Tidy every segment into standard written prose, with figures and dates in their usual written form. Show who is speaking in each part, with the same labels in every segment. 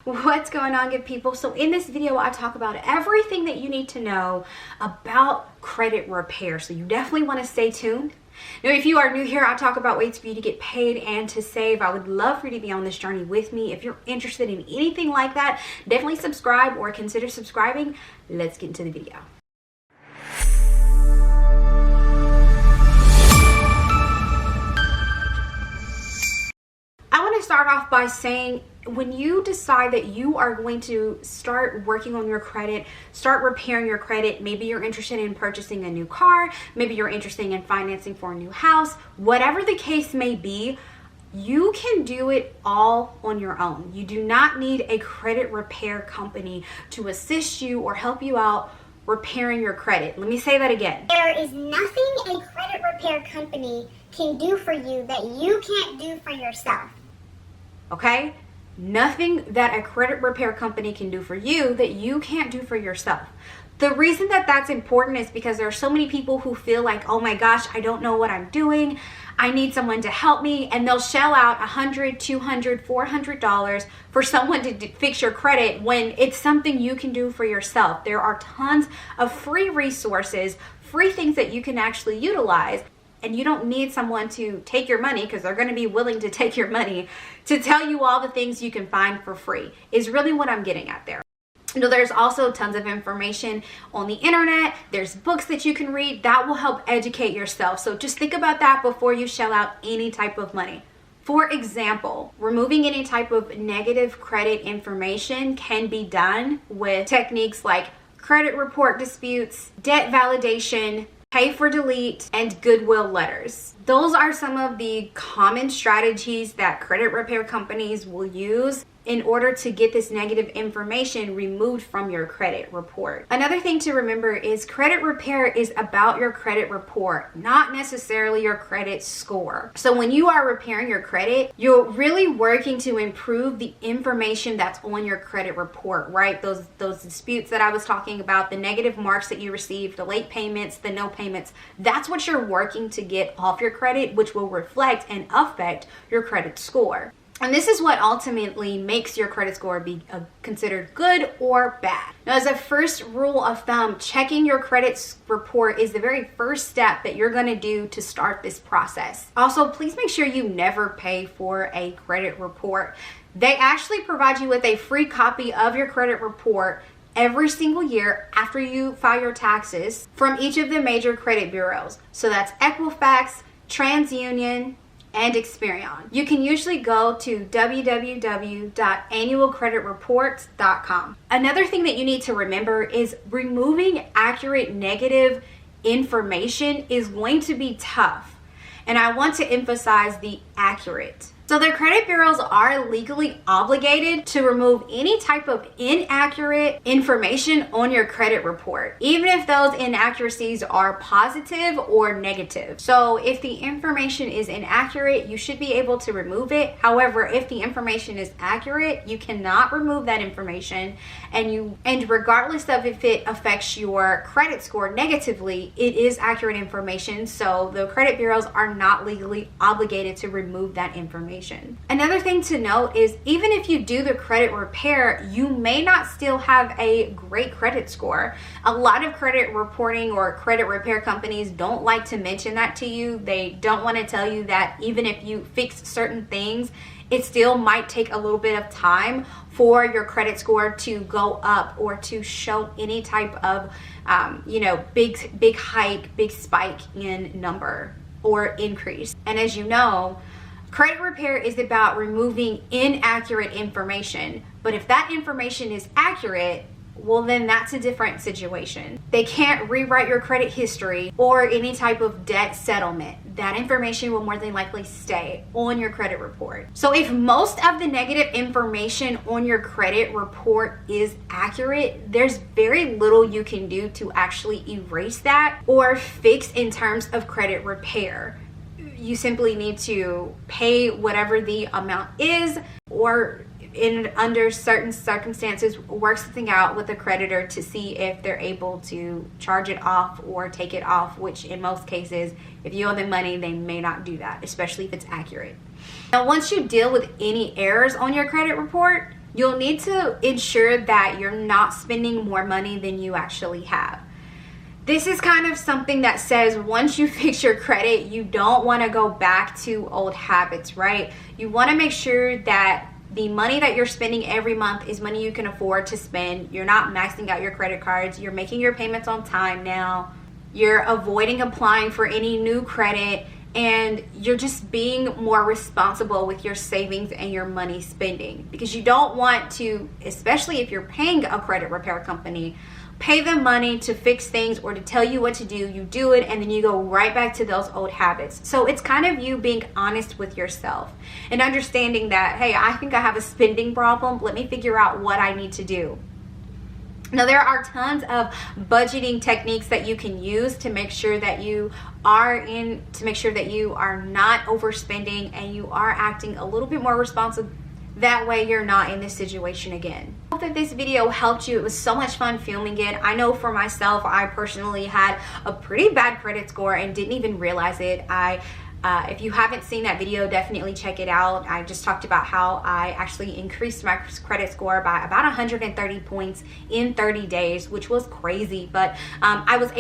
Speaker 1: What's going on, good people? So in this video, I talk about everything that you need to know about credit repair. So you definitely want to stay tuned. Now, if you are new here, I talk about ways for you to get paid and to save. I would love for you to be on this journey with me. If you're interested in anything like that, definitely subscribe or consider subscribing. Let's get into the video. I want to start off by saying, when you decide that you are going to start working on your credit, start repairing your credit, maybe you're interested in purchasing a new car, maybe you're interested in financing for a new house, whatever the case may be, you can do it all on your own. You do not need a credit repair company to assist you or help you out repairing your credit. Let me say that again.
Speaker 2: There is nothing a credit repair company can do for you that you can't do for yourself.
Speaker 1: Okay? Nothing that a credit repair company can do for you that you can't do for yourself. The reason that that's important is because there are so many people who feel like, oh my gosh, I don't know what I'm doing. I need someone to help me. And they'll shell out $100, $200, $400 for someone to fix your credit when it's something you can do for yourself. There are tons of free resources, free things that you can actually utilize. And you don't need someone to take your money, because they're going to be willing to take your money, to tell you all the things you can find for free, is really what I'm getting at there. You know, there's also tons of information on the internet. There's books that you can read that will help educate yourself. So just think about that before you shell out any type of money. For example, removing any type of negative credit information can be done with techniques like credit report disputes, debt validation, pay for delete, and goodwill letters. Those are some of the common strategies that credit repair companies will use in order to get this negative information removed from your credit report. Another thing to remember is credit repair is about your credit report, not necessarily your credit score. So when you are repairing your credit, you're really working to improve the information that's on your credit report, right? Those disputes that I was talking about, the negative marks that you received, the late payments, the no payments, that's what you're working to get off your credit, which will reflect and affect your credit score. And this is what ultimately makes your credit score be considered good or bad. Now, as a first rule of thumb, checking your credit report is the very first step that you're going to do to start this process. Also, please make sure you never pay for a credit report. They actually provide you with a free copy of your credit report every single year after you file your taxes from each of the major credit bureaus. So that's Equifax, TransUnion, and Experian. You can usually go to www.annualcreditreports.com. Another thing that you need to remember is removing accurate negative information is going to be tough. And I want to emphasize the accurate. So the credit bureaus are legally obligated to remove any type of inaccurate information on your credit report, even if those inaccuracies are positive or negative. So if the information is inaccurate, you should be able to remove it. However, if the information is accurate, you cannot remove that information. And regardless of if it affects your credit score negatively, it is accurate information. So the credit bureaus are not legally obligated to remove that information. Another thing to note is, even if you do the credit repair, you may not still have a great credit score. A lot of credit reporting or credit repair companies don't like to mention that to you. They don't want to tell you that even if you fix certain things, it still might take a little bit of time for your credit score to go up or to show any type of, big hike, big spike in number or increase. And as you know, credit repair is about removing inaccurate information. But if that information is accurate, well, then that's a different situation. They can't rewrite your credit history or any type of debt settlement. That information will more than likely stay on your credit report. So if most of the negative information on your credit report is accurate, there's very little you can do to actually erase that or fix in terms of credit repair. You simply need to pay whatever the amount is, or under certain circumstances, work something out with the creditor to see if they're able to charge it off or take it off, which in most cases, if you owe them money, they may not do that, especially if it's accurate. Now, once you deal with any errors on your credit report, You'll need to ensure that you're not spending more money than you actually have. This is kind of something that says once you fix your credit, you don't want to go back to old habits, right? You want to make sure that the money that you're spending every month is money you can afford to spend. You're not maxing out your credit cards. You're making your payments on time now. You're avoiding applying for any new credit, and you're just being more responsible with your savings and your money spending, because you don't want to, especially if you're paying a credit repair company, pay them money to fix things or to tell you what to do. You do it and then you go right back to those old habits. So it's kind of you being honest with yourself and understanding that, hey, I think I have a spending problem. Let me figure out what I need to do. Now, there are tons of budgeting techniques that you can use to make sure that you are not overspending and you are acting a little bit more responsible. That way you're not in this situation again. I hope that this video helped you. It was so much fun filming it. I know for myself, I personally had a pretty bad credit score and didn't even realize it. If you haven't seen that video, definitely check it out. I just talked about how I actually increased my credit score by about 130 points in 30 days, which was crazy. But I was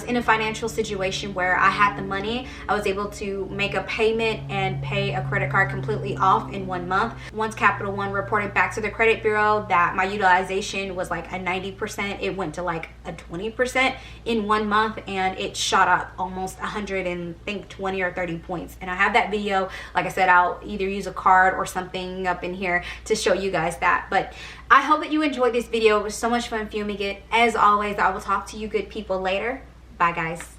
Speaker 1: in a financial situation where I had the money. I was able to make a payment and pay a credit card completely off in 1 month. Once Capital One reported back to the credit bureau that my utilization was like a 90%, it went to like a 20% in 1 month, and it shot up almost 120 or 30 points. And I have that video. Like I said, I'll either use a card or something up in here to show you guys that. But I hope that you enjoyed this video. It was so much fun filming it. As always, I will talk to you good people later. Bye, guys.